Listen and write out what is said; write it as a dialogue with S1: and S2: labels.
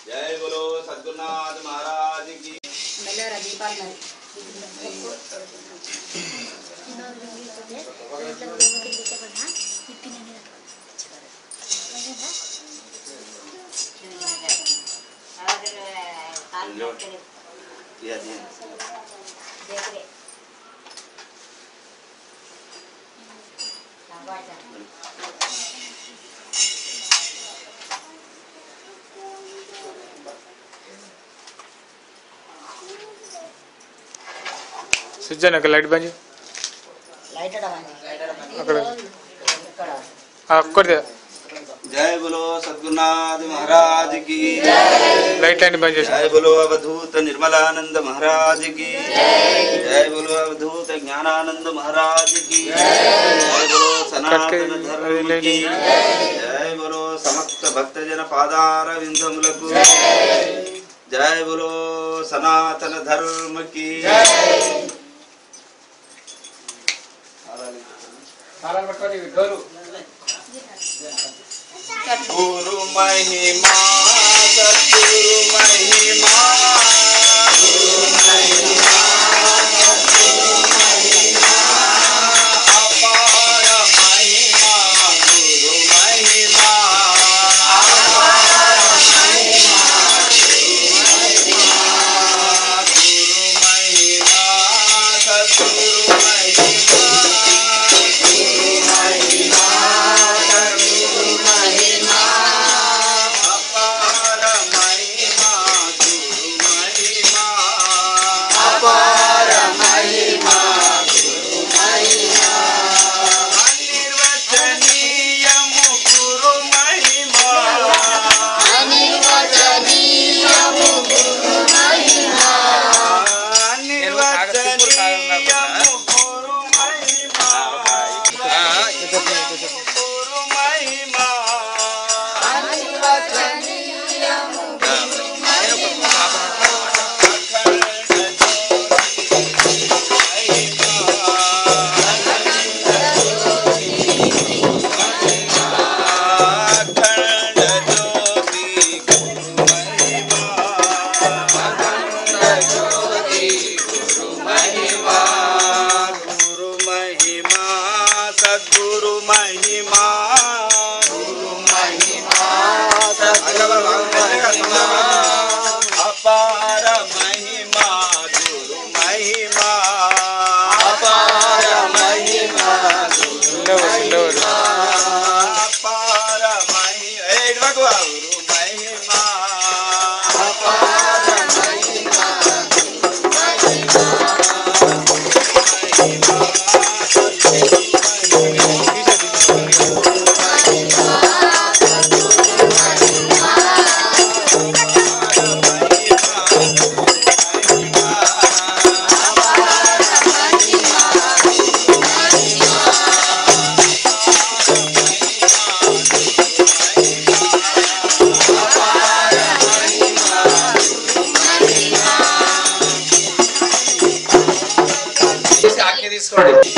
S1: जय बोलो सद्गुरुनाथ महाराज की।
S2: सुजन का लाइट बंद
S1: जय बोलो सद्गुरुनाथ महाराज की।
S2: लाइट लाइन बंद।
S1: जय बोलो अवधूत निर्मलानंद महाराज की। जय बोलो अवधूत ज्ञानानंद महाराज की। जय बोलो सनातन धर्म की। जय बोलो समस्त भक्तजन पादार विंदमुలకు। जय बोलो सनातन धर्म की। गुरु महिमा सद्गुरु महिमा। गुरु महिमा सद्गुरु महिमा। अपार महिमा गुरु महिमा। अपार महिमा गुरु महिमा। गुरु महिमा सद्गुरु महिमा। తీసుకోండి।